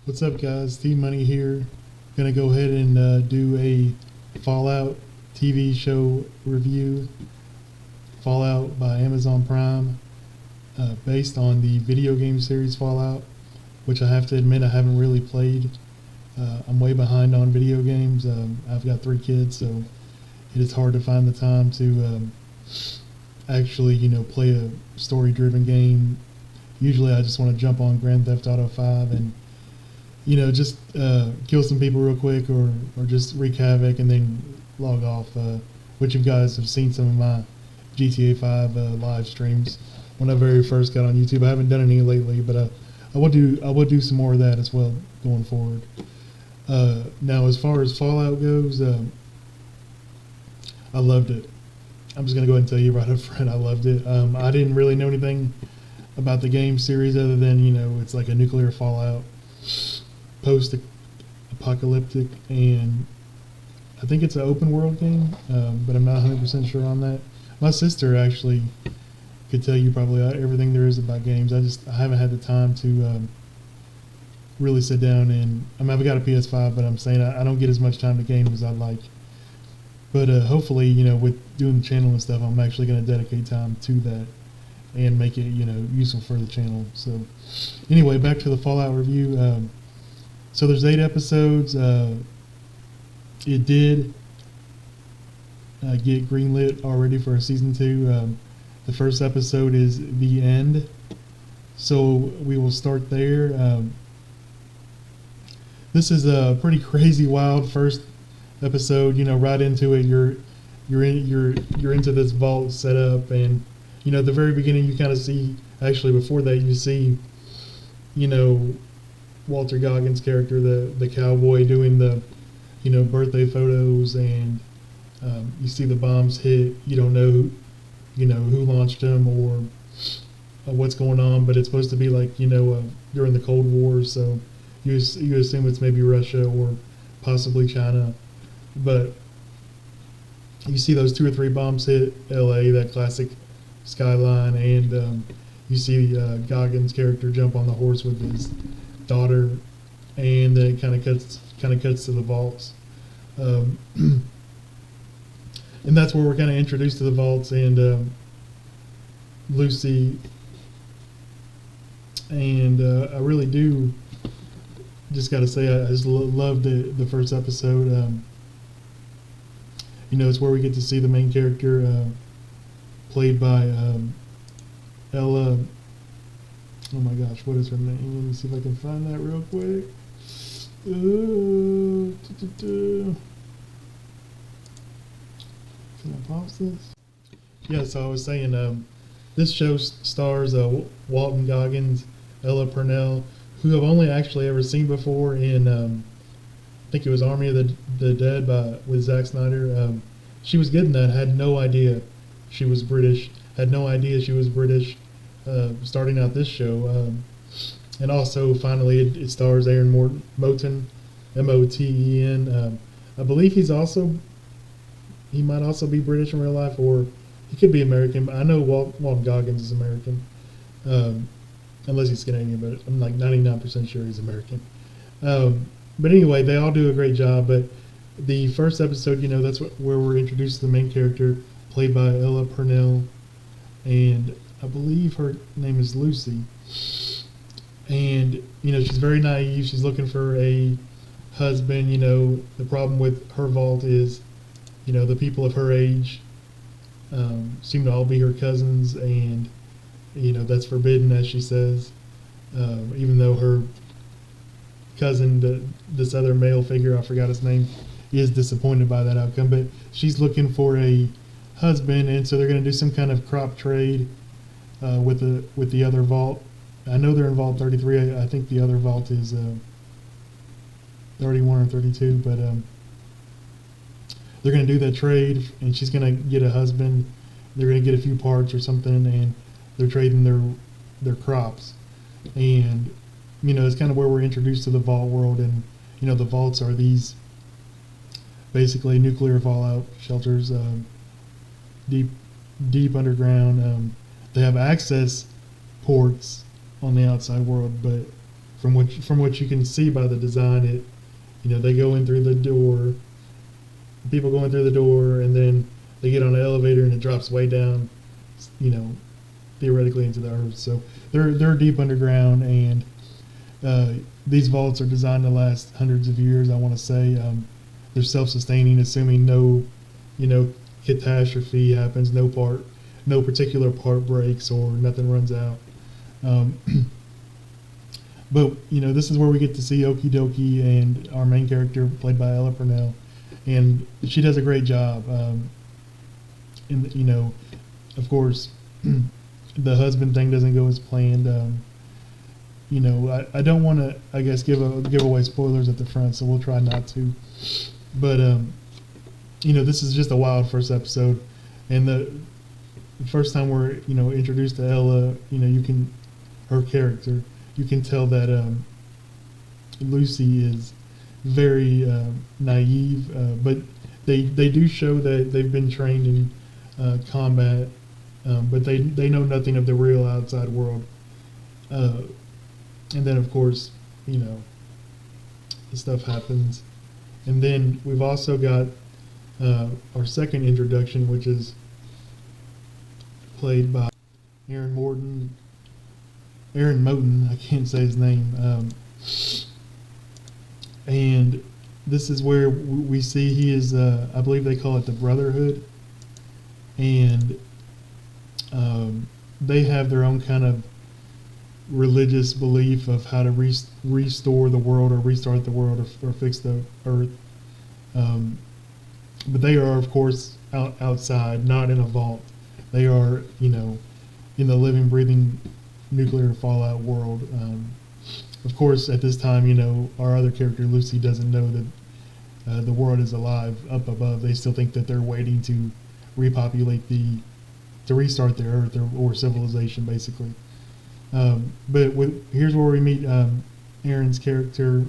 What's up, guys? TMONEY here. Gonna go ahead and do a Fallout TV show review. Fallout by Amazon Prime, based on the video game series Fallout, which I have to admit I haven't really played. I'm way behind on video games. I've got 3 kids, so it is hard to find the time to actually, play a story-driven game. Usually, I just want to jump on Grand Theft Auto 5 and just kill some people real quick, or just wreak havoc and then log off. Which you guys have seen some of my GTA 5 live streams when I very first got on YouTube. I haven't done any lately, but I will do some more of that as well going forward. Now, as far as Fallout goes, I loved it. I'm just gonna go ahead and tell you right up front, I loved it. I didn't really know anything about the game series other than it's like a nuclear Fallout, post-apocalyptic, and I think it's an open world game, but I'm not 100% sure on that. My sister actually could tell you probably everything there is about games. I haven't had the time to really sit down and I've got a PS5, but I'm saying I don't get as much time to game as I'd like. But hopefully, with doing the channel and stuff, I'm actually going to dedicate time to that and make it, useful for the channel. So, anyway, back to the Fallout review. So there's 8 episodes. It did get greenlit already for a season 2. The first episode is The End, so we will start there. This is a pretty crazy, wild first episode. Right into it, you're into this vault setup, and at the very beginning you kind of see, actually before that you see, Walter Goggins' character, the cowboy, doing the birthday photos, and you see the bombs hit. You don't know who launched them or what's going on, but it's supposed to be like during the Cold War, so you assume it's maybe Russia or possibly China. But you see those 2 or 3 bombs hit LA, that classic skyline, and you see Goggins' character jump on the horse with his daughter, and then it kind of cuts to the vaults, and that's where we're kind of introduced to the vaults and Lucy. And I really do just got to say, I just loved the first episode. It's where we get to see the main character, played by Ella. Oh my gosh, what is her name? Let me see if I can find that real quick. Can I pause this? Yeah, so I was saying, this show stars Walton Goggins, Ella Purnell, who I've only actually ever seen before in, I think it was Army of the Dead with Zack Snyder. She was good in that. Had no idea she was British. Starting out this show. And also, finally, it stars Aaron Moten, Moten. I believe he might also be British in real life, or he could be American. I know Walton Goggins is American, unless he's Canadian, but I'm like 99% sure he's American. But anyway, they all do a great job. But the first episode, that's where we're introduced to the main character, played by Ella Purnell, and I believe her name is Lucy. And she's very naive. She's looking for a husband. The problem with her vault is, the people of her age seem to all be her cousins, and that's forbidden, as she says. Even though her cousin, this other male figure, I forgot his name, is disappointed by that outcome. But she's looking for a husband, and so they're going to do some kind of crop trade with the other vault. I know they're in Vault 33. I think the other vault is 31 or 32, but they're going to do that trade, and she's going to get a husband. They're going to get a few parts or something, and they're trading their crops. And it's kind of where we're introduced to the vault world. And the vaults are these basically nuclear fallout shelters, deep underground. They have access ports on the outside world, but from what you can see by the design, they go in through the door. People go in through the door, and then they get on an elevator, and it drops way down, you know, theoretically into the earth. So they're deep underground, and these vaults are designed to last hundreds of years. I want to say they're self-sustaining, assuming no, catastrophe happens, no particular part breaks or nothing runs out. But this is where we get to see Okie Dokie and our main character, played by Ella Purnell, and she does a great job. Of course, the husband thing doesn't go as planned. I don't want to, I guess, give away spoilers at the front, so we'll try not to. But this is just a wild first episode, and the first time we're introduced to Ella, her character, you can tell that Lucy is very naive, but they do show that they've been trained in combat, but they know nothing of the real outside world. And then, of course, stuff happens. And then we've also got our second introduction, which is played by Aaron Moten, I can't say his name. And this is where we see he is, I believe they call it the Brotherhood. And they have their own kind of religious belief of how to restore the world or restart the world or fix the earth. But they are, of course, outside, not in a vault. They are, in the living, breathing, nuclear fallout world. Of course, at this time, our other character, Lucy, doesn't know that the world is alive up above. They still think that they're waiting to repopulate to restart the earth or civilization, basically. But here's where we meet Aaron's character.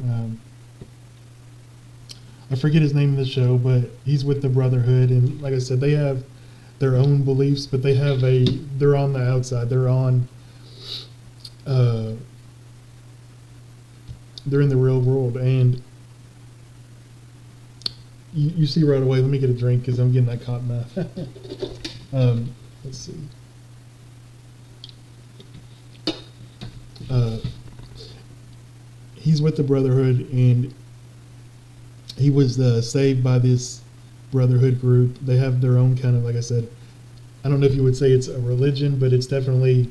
I forget his name in the show, but he's with the Brotherhood, and like I said, they have their own beliefs, but they're on the outside. They're in the real world, and you see right away. Let me get a drink because I'm getting that cotton mouth. Let's see. He's with the Brotherhood, and he was saved by this Brotherhood group. They have their own kind of, like I said, I don't know if you would say it's a religion, but it's definitely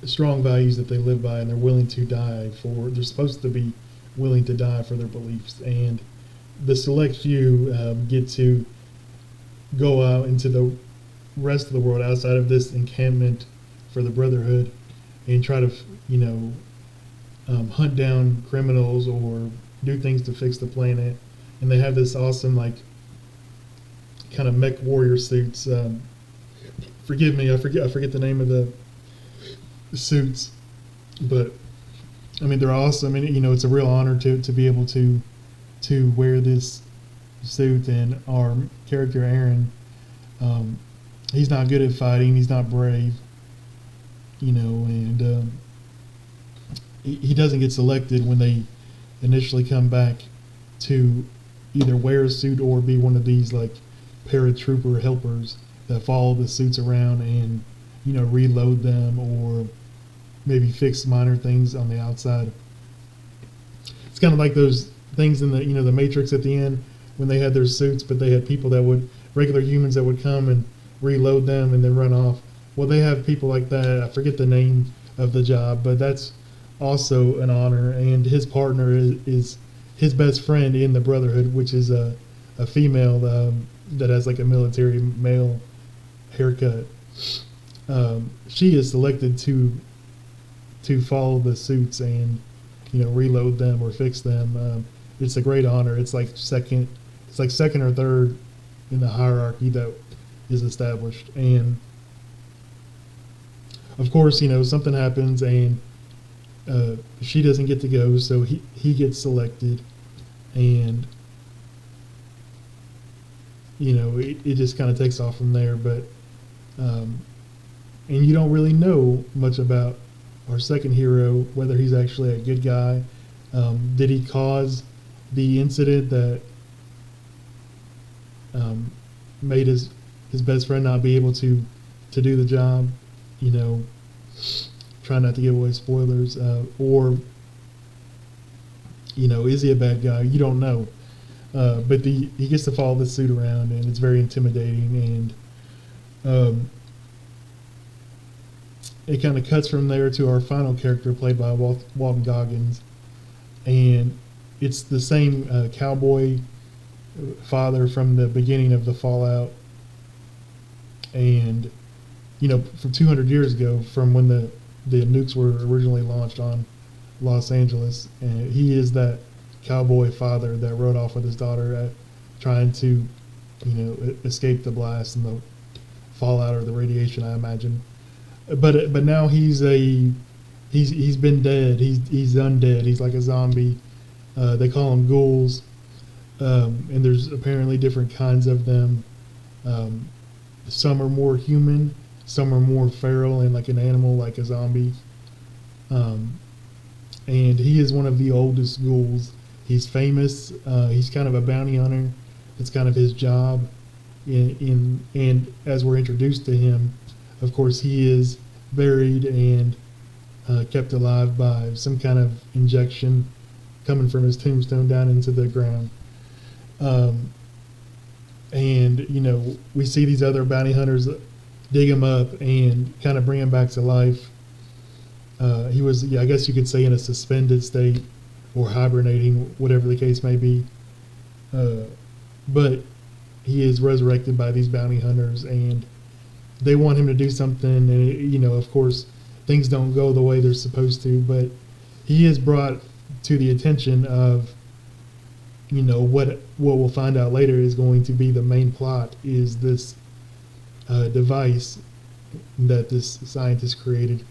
strong values that they live by, and they're willing to die for. They're supposed to be willing to die for their beliefs, and the select few get to go out into the rest of the world outside of this encampment for the Brotherhood and try to, hunt down criminals or do things to fix the planet. And they have this awesome, kind of mech warrior suits. Forgive me, I forget the name of the suits, but I mean they're awesome. And it's a real honor to be able to wear this suit. And our character Aaron, he's not good at fighting. He's not brave, and he doesn't get selected when they initially come back to either wear a suit or be one of these paratrooper helpers that follow the suits around and reload them or maybe fix minor things on the outside. It's kind of like those things in the Matrix at the end when they had their suits, but they had people regular humans that would come and reload them and then run off. Well, they have people like that. I forget the name of the job, but that's also an honor. And his partner is his best friend in the Brotherhood, which is a female that has a military male haircut. She is selected to follow the suits and reload them or fix them. It's a great honor. It's like second or third in the hierarchy that is established. And of course, something happens and she doesn't get to go, so he gets selected, and it just kind of takes off from there. But and you don't really know much about our second hero, whether he's actually a good guy. Did he cause the incident that made his best friend not be able to do the job? You know, try not to give away spoilers. Or, you know, is he a bad guy? You don't know. But he gets to follow this suit around, and it's very intimidating. And it kind of cuts from there to our final character, played by Walton Goggins. And it's the same cowboy father from the beginning of the Fallout. And, you know, from 200 years ago, from when the nukes were originally launched on Los Angeles. And he is that cowboy father that rode off with his daughter trying to, you know, escape the blast and the fallout or the radiation, I imagine. But now he's been dead. He's undead. He's like a zombie. They call them ghouls, and there's apparently different kinds of them. Some are more human, some are more feral and like an animal, like a zombie. And he is one of the oldest ghouls. He's famous. He's kind of a bounty hunter. It's kind of his job. And as we're introduced to him, of course, he is buried and kept alive by some kind of injection coming from his tombstone down into the ground. And, you know, we see these other bounty hunters dig him up and kind of bring him back to life. He was, I guess you could say, in a suspended state or hibernating, whatever the case may be. But he is resurrected by these bounty hunters, and they want him to do something. And, you know, of course, things don't go the way they're supposed to, but he is brought to the attention of, you know, what we'll find out later is going to be the main plot, is this device that this scientist created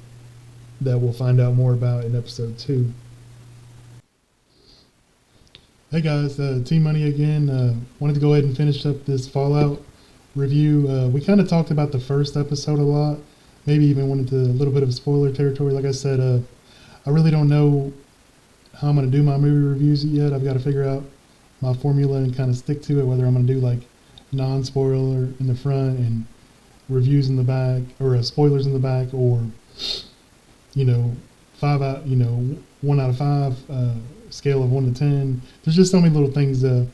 that we'll find out more about in episode 2. Hey guys, Team Money again. Wanted to go ahead and finish up this Fallout review. We kind of talked about the first episode a lot, maybe even went into a little bit of spoiler territory. Like I said, I really don't know how I'm going to do my movie reviews yet. I've got to figure out my formula and kind of stick to it, whether I'm going to do like non-spoiler in the front and reviews in the back, or spoilers in the back, or, you know, 1 out of 5, scale of 1 to 10. There's just so many little things that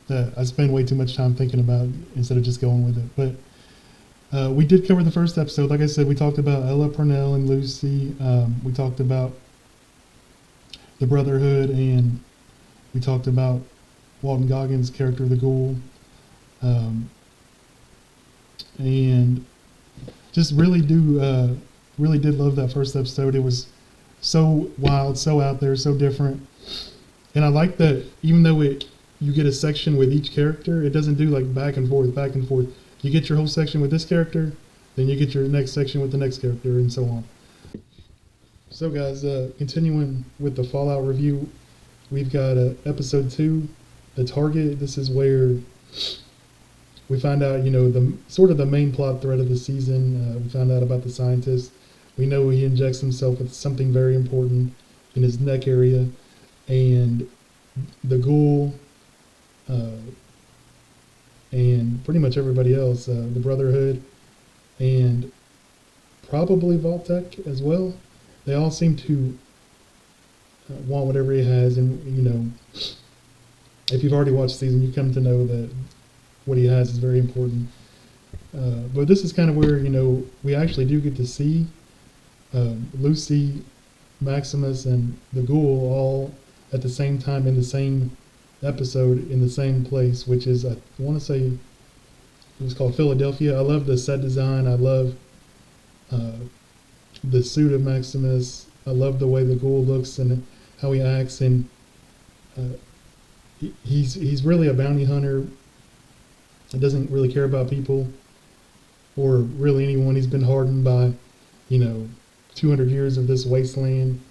I spend way too much time thinking about instead of just going with it. But we did cover the first episode. Like I said, we talked about Ella Purnell and Lucy. We talked about the Brotherhood, and we talked about Walton Goggins' character, the Ghoul. And just really did love that first episode. It was so wild, so out there, so different. And I like that even though you get a section with each character, it doesn't do like back and forth. You get your whole section with this character, then you get your next section with the next character, and so on. So guys, continuing with the Fallout review, we've got episode 2, The Target. This is where we find out, you know, the main plot thread of the season. We found out about the scientist. We know he injects himself with something very important in his neck area, and the Ghoul, and pretty much everybody else, the Brotherhood, and probably Vault-Tec as well. They all seem to want whatever he has, and, you know, if you've already watched the season, you come to know that what he has is very important. But this is kind of where, you know, we actually do get to see Lucy, Maximus, and the Ghoul all at the same time in the same episode in the same place, which is, I want to say, it was called Philadelphia. I love the set design. I love the suit of Maximus. I love the way the Ghoul looks and how he acts, and he's really a bounty hunter. He doesn't really care about people or really anyone. He's been hardened by, you know, 200 years of this wasteland,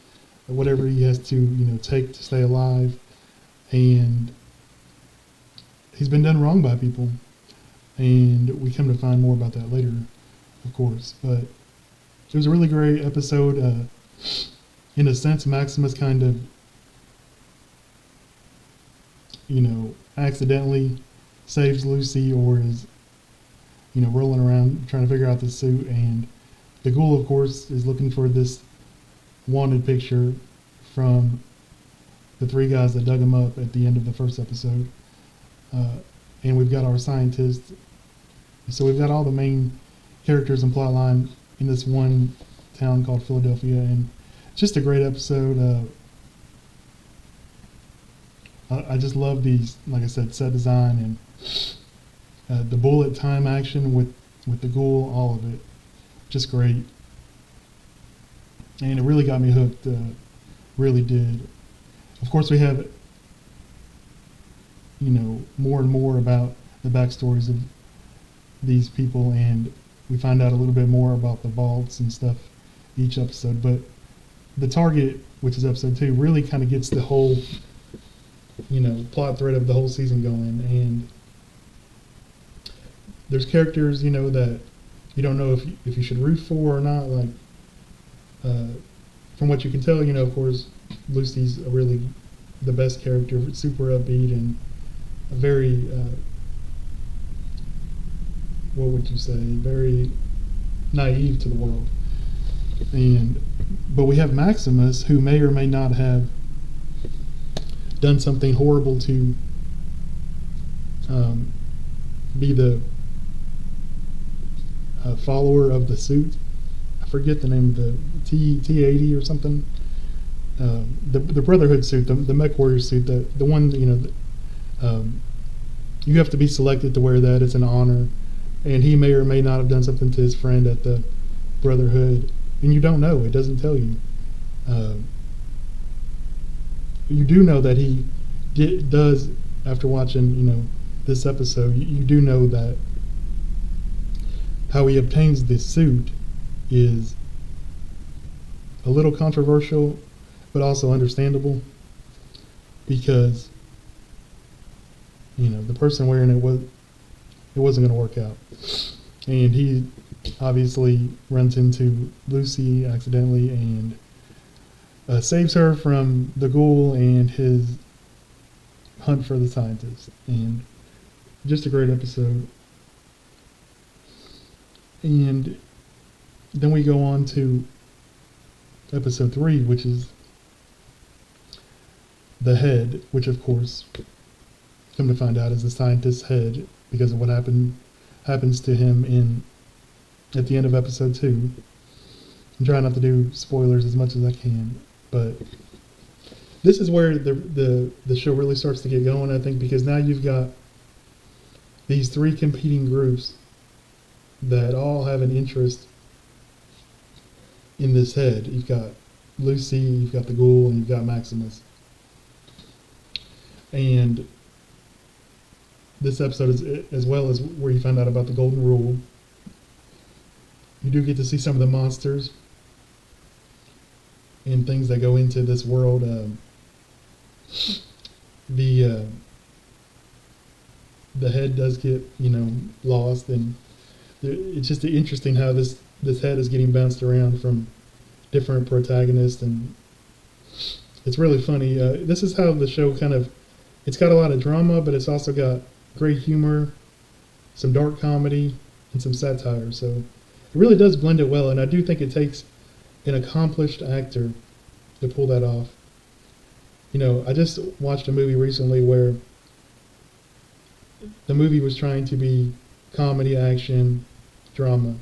or whatever he has to, you know, take to stay alive. And he's been done wrong by people. And we come to find more about that later, of course. But it was a really great episode. In a sense, Maximus kind of, accidentally saves Lucy, or is, rolling around trying to figure out the suit. And the ghoul, of course, is looking for this wanted picture from the three guys that dug him up at the end of the first episode. And we've got our scientist. So we've got all the main characters and plot line in this one town called Philadelphia, and just a great episode. I just love these, like I said, set design and the bullet time action with the ghoul, all of it, just great. And it really got me hooked, really did. Of course, we have, more and more about the backstories of these people, and we find out a little bit more about the vaults and stuff each episode. But the target, which is episode 2, really kind of gets the whole, plot thread of the whole season going. And there's characters, that you don't know if you should root for or not. Like, from what you can tell, of course, Lucy's really the best character, super upbeat and a very, what would you say, very naive to the world. But we have Maximus, who may or may not have done something horrible to be the follower of the suit. I forget the name of the T80 or something. The Brotherhood suit, the Mech Warrior suit, the one, you have to be selected to wear that. It's an honor. And he may or may not have done something to his friend at the Brotherhood. And you don't know. It doesn't tell you. You do know that he does, after watching, this episode, you do know that how he obtains this suit is a little controversial, but also understandable, because, the person wearing it wasn't going to work out. And he obviously runs into Lucy accidentally and saves her from the ghoul and his hunt for the scientist. And just a great episode. And then we go on to episode 3, which is the head, which of course, come to find out, is the scientist's head because of what happens to him at the end of episode 2. I'm trying not to do spoilers as much as I can, but this is where the show really starts to get going, I think, because now you've got these 3 competing groups that all have an interest in this head. You've got Lucy, you've got the ghoul, and you've got Maximus. And this episode is as well as where you find out about the golden rule. You do get to see some of the monsters and things that go into this world. The head does get, lost, and it's just interesting how this head is getting bounced around from different protagonists, and it's really funny. This is how the show it's got a lot of drama, but it's also got great humor, some dark comedy, and some satire. So it really does blend it well, and I do think it takes an accomplished actor to pull that off. I just watched a movie recently where the movie was trying to be comedy, action, drama,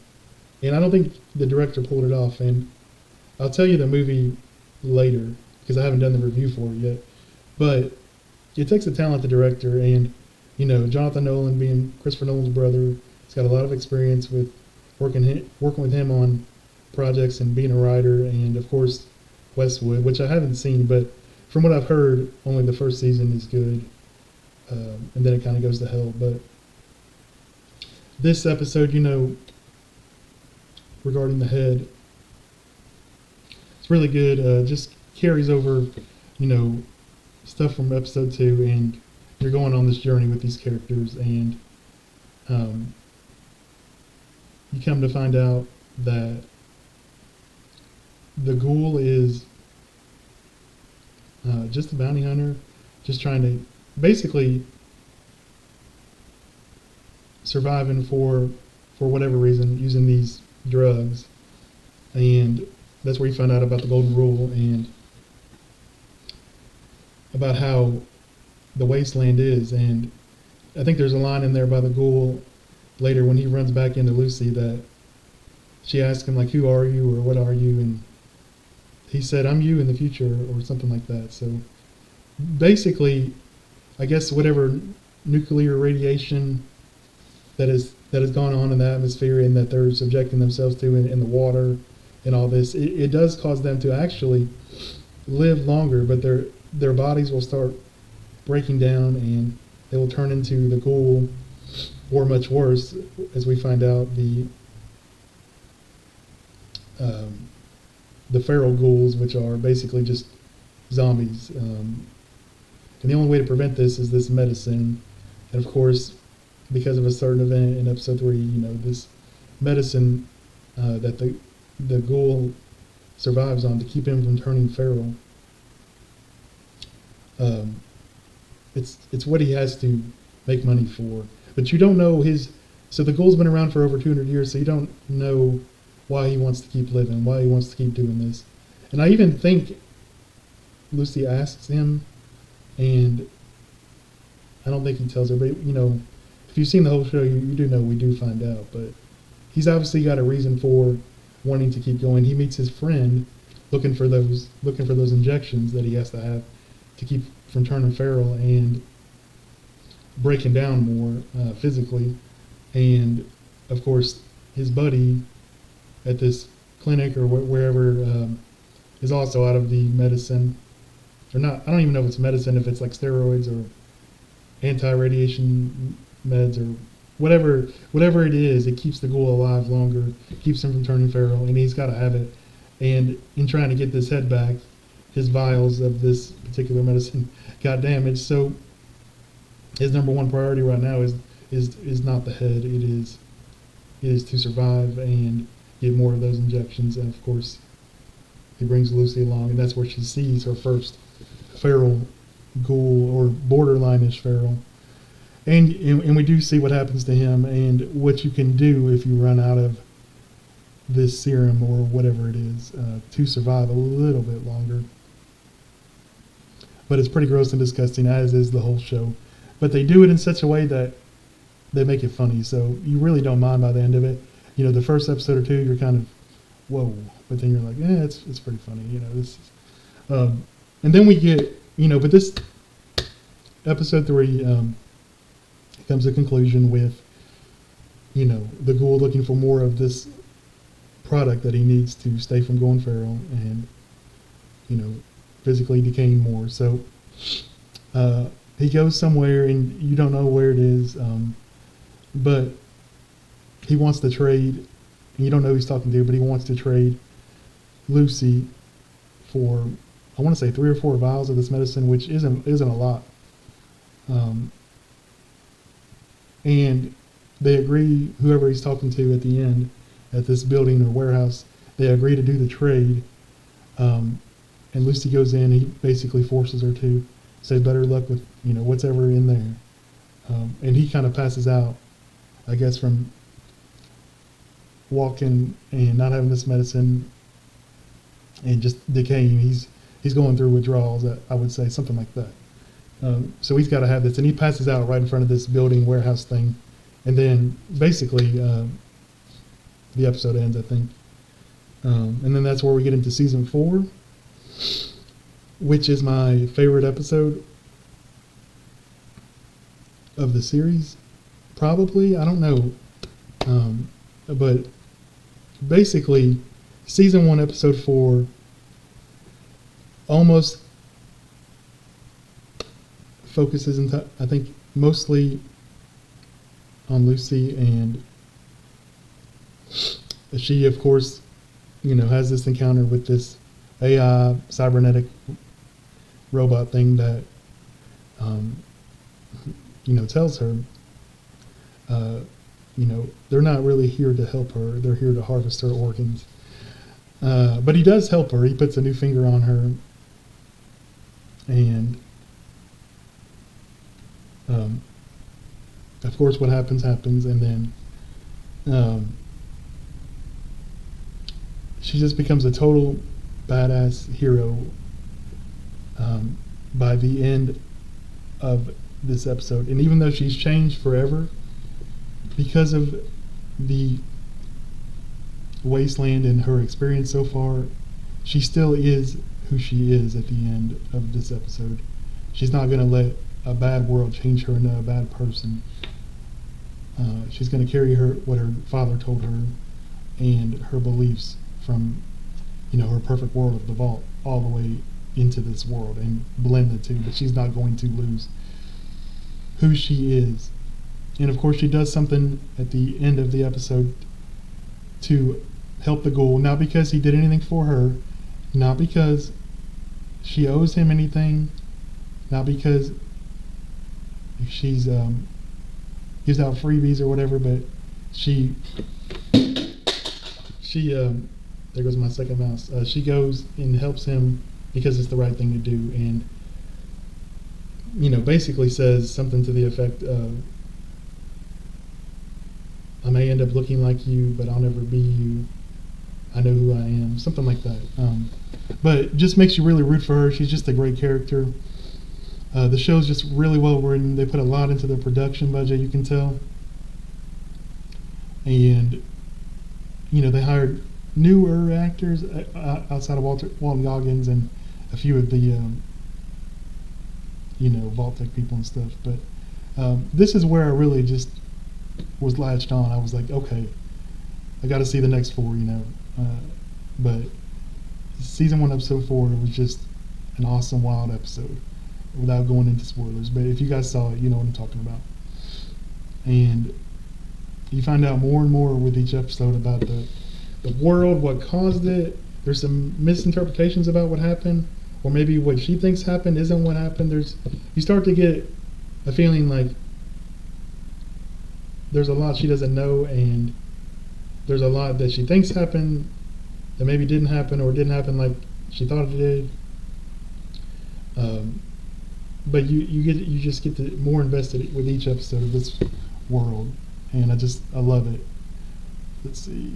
and I don't think the director pulled it off. And I'll tell you the movie later because I haven't done the review for it yet. But it takes a talented director, and Jonathan Nolan, being Christopher Nolan's brother, he's got a lot of experience with working with him on projects and being a writer, and of course Westwood, which I haven't seen, but from what I've heard, only the first season is good, and then it kind of goes to hell. But this episode, regarding the head, it's really good. Just carries over, stuff from episode 2, and you're going on this journey with these characters, and you come to find out that the ghoul is just a bounty hunter, just trying to basically surviving for whatever reason using these drugs, and that's where you find out about the golden rule and about how the wasteland is. And I think there's a line in there by the ghoul later when he runs back into Lucy that she asks him like, "Who are you?" or "What are you?" and he said, "I'm you in the future," or something like that. So basically, I guess whatever nuclear radiation that has gone on in the atmosphere and that they're subjecting themselves to in the water and all this, it does cause them to actually live longer, but their bodies will start breaking down and they will turn into the ghoul, or much worse, as we find out, the feral ghouls, which are basically just zombies. And the only way to prevent this is this medicine. And of course, because of a certain event in episode 3, this medicine that the ghoul survives on to keep him from turning feral. It's what he has to make money for. But you don't know so the ghoul's been around for over 200 years, so you don't know why he wants to keep living, why he wants to keep doing this. And I even think Lucy asks him, and I don't think he tells her, but if you've seen the whole show, you do know we do find out. But he's obviously got a reason for wanting to keep going. He meets his friend looking for those injections that he has to have to keep from turning feral and breaking down more physically. And of course, his buddy at this clinic or wherever is also out of the medicine, or not. I don't even know if it's medicine, if it's like steroids or anti-radiation meds or whatever it is. It keeps the ghoul alive longer, keeps him from turning feral, and he's got to have it. And in trying to get this head back, his vials of this particular medicine got damaged. So his number one priority right now is not the head. It is to survive and get more of those injections. And of course, he brings Lucy along, and that's where she sees her first feral ghoul, or borderline-ish feral. And we do see what happens to him and what you can do if you run out of this serum or whatever it is to survive a little bit longer. But it's pretty gross and disgusting, as is the whole show. But they do it in such a way that they make it funny, so you really don't mind by the end of it. The first episode or two, you're kind of, whoa, but then you're like, it's pretty funny. This is, and then we get, but this episode 3 comes to a conclusion with, the ghoul looking for more of this product that he needs to stay from going feral and, physically decaying more. So he goes somewhere, and you don't know where it is, but he wants to trade, and you don't know who he's talking to, but he wants to trade Lucy for, I want to say 3 or 4 vials of this medicine, which isn't a lot. And they agree, whoever he's talking to at the end, at this building or warehouse, they agree to do the trade. And Lucy goes in, and he basically forces her to say better luck with, what's ever in there. And he kind of passes out, I guess, from walking and not having this medicine and just decaying. He's going through withdrawals, I would say, something like that. So he's got to have this, and he passes out right in front of this building warehouse thing, and then basically the episode ends, I think. And then that's where we get into season 4, which is my favorite episode of the series, probably. I don't know, but basically, season 1, episode 4, almost focuses into, I think, mostly on Lucy, and she, of course, has this encounter with this AI cybernetic robot thing that, tells her, they're not really here to help her. They're here to harvest her organs. But he does help her. He puts a new finger on her, and of course, what happens, and then she just becomes a total badass hero by the end of this episode. And even though she's changed forever because of the wasteland and her experience so far, she still is who she is at the end of this episode. She's not going to let a bad world change her into a bad person. She's going to carry what her father told her and her beliefs from, her perfect world of the vault all the way into this world and blend the two. But she's not going to lose who she is. And of course, she does something at the end of the episode to help the ghoul, not because he did anything for her, not because she owes him anything, not because she's gives out freebies or whatever, but she there goes my second mouse. She goes and helps him because it's the right thing to do, and basically says something to the effect of, I may end up looking like you, but I'll never be you. I know who I am. Something like that. But it just makes you really root for her. She's just a great character. The show's just really well written. They put a lot into their production budget, you can tell. And, they hired newer actors outside of Walton Goggins and a few of the, Vault Tech people and stuff. But this is where I really just was latched on. I was like, okay, I got to see the next 4, but season 1, episode 4 was just an awesome, wild episode without going into spoilers. But if you guys saw it, you know what I'm talking about. And you find out more and more with each episode about the world, what caused it. There's some misinterpretations about what happened, or maybe what she thinks happened isn't what happened. You start to get a feeling like there's a lot she doesn't know, and there's a lot that she thinks happened that maybe didn't happen, or didn't happen like she thought it did. But you just get more invested with each episode of this world, and I love it. Let's see.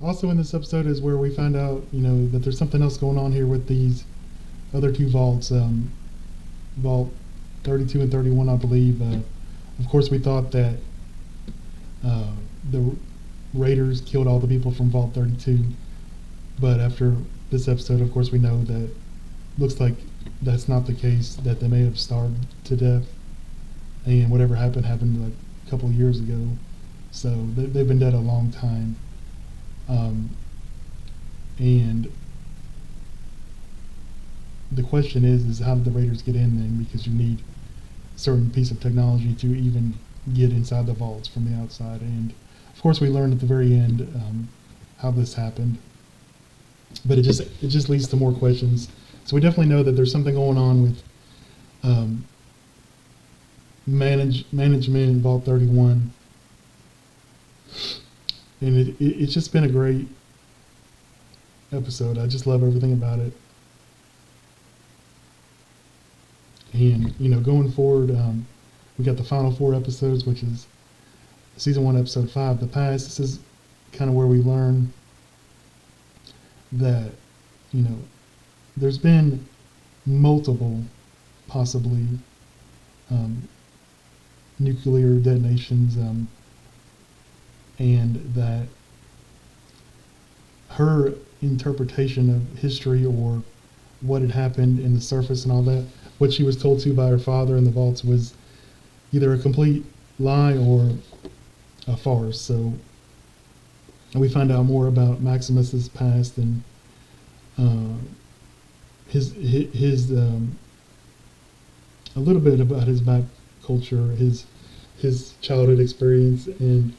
Also in this episode is where we find out, that there's something else going on here with these other 2 vaults, Vault 32 and 31, I believe. Of course, we thought that the Raiders killed all the people from Vault 32, but after this episode, of course, we know that looks like that's not the case, that they may have starved to death, and whatever happened like a couple of years ago. So they've been dead a long time. And the question is how did the Raiders get in then? Because you need a certain piece of technology to even get inside the vaults from the outside. And of course, we learned at the very end how this happened. But it just leads to more questions. So we definitely know that there's something going on with management in Vault 31. And it's just been a great episode. I just love everything about it. And, going forward, we got the final 4 episodes, which is season 1, episode 5, The Past. This is kind of where we learn that, there's been multiple, possibly, nuclear detonations, and that her interpretation of history or what had happened in the surface and all that, what she was told to by her father in the vaults, was either a complete lie or a farce. So we find out more about Maximus's past and his a little bit about his back culture, his childhood experience, and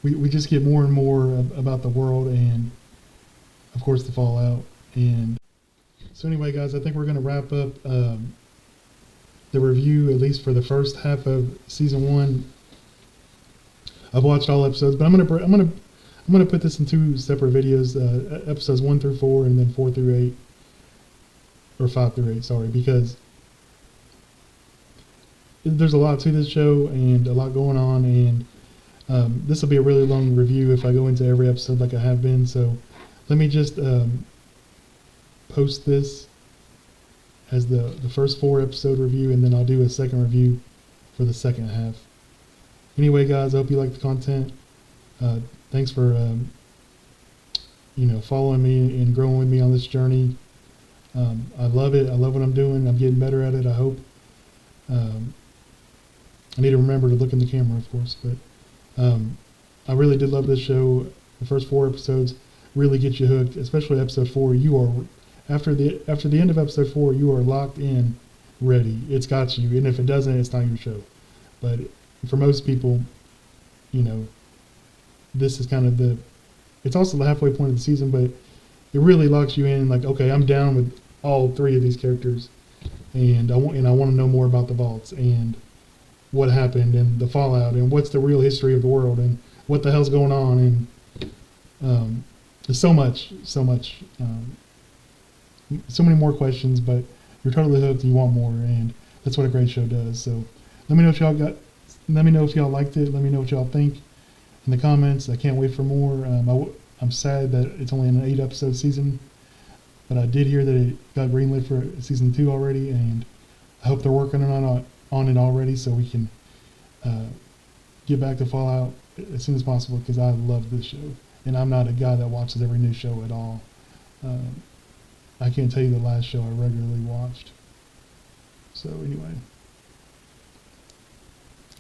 we just get more and more about the world and of course the fallout. And so anyway, guys, I think we're going to wrap up the review, at least for the first half of season 1. I've watched all episodes, but I'm gonna put this in two separate videos, episodes 1 through 4, and then 4 through 8, or 5 through 8. Sorry, because there's a lot to this show and a lot going on, and this will be a really long review if I go into every episode like I have been. So let me just post this as the first 4 episode review, and then I'll do a second review for the second half. Anyway, guys, I hope you like the content. Thanks for following me and growing with me on this journey. I love it. I love what I'm doing. I'm getting better at it, I hope. I need to remember to look in the camera, of course, but I really did love this show. The first 4 episodes really get you hooked, especially episode 4. You are after the end of episode 4, you are locked in, ready. It's got you, and if it doesn't, it's not your show. But for most people, this is kind of it's also the halfway point of the season, but it really locks you in. Like, okay, I'm down with all 3 of these characters, and I want to know more about the vaults and what happened and the fallout and what's the real history of the world and what the hell's going on. And there's so many more questions, but you're totally hooked and you want more, and that's what a great show does. So let me know if y'all liked it. Let me know what y'all think in the comments. I can't wait for more. I'm sad that it's only an 8 episode season, but I did hear that it got greenlit for season 2 already, and I hope they're working on it already so we can get back to Fallout as soon as possible, because I love this show, and I'm not a guy that watches every new show at all. I can't tell you the last show I regularly watched. So anyway,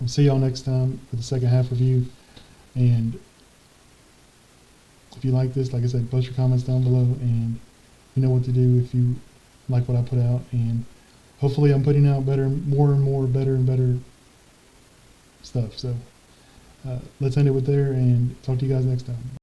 I'll see y'all next time for the second half review. And if you like this, like I said, post your comments down below, and you know what to do if you like what I put out. And hopefully I'm putting out more and more better and better stuff. So let's end it with there, and talk to you guys next time.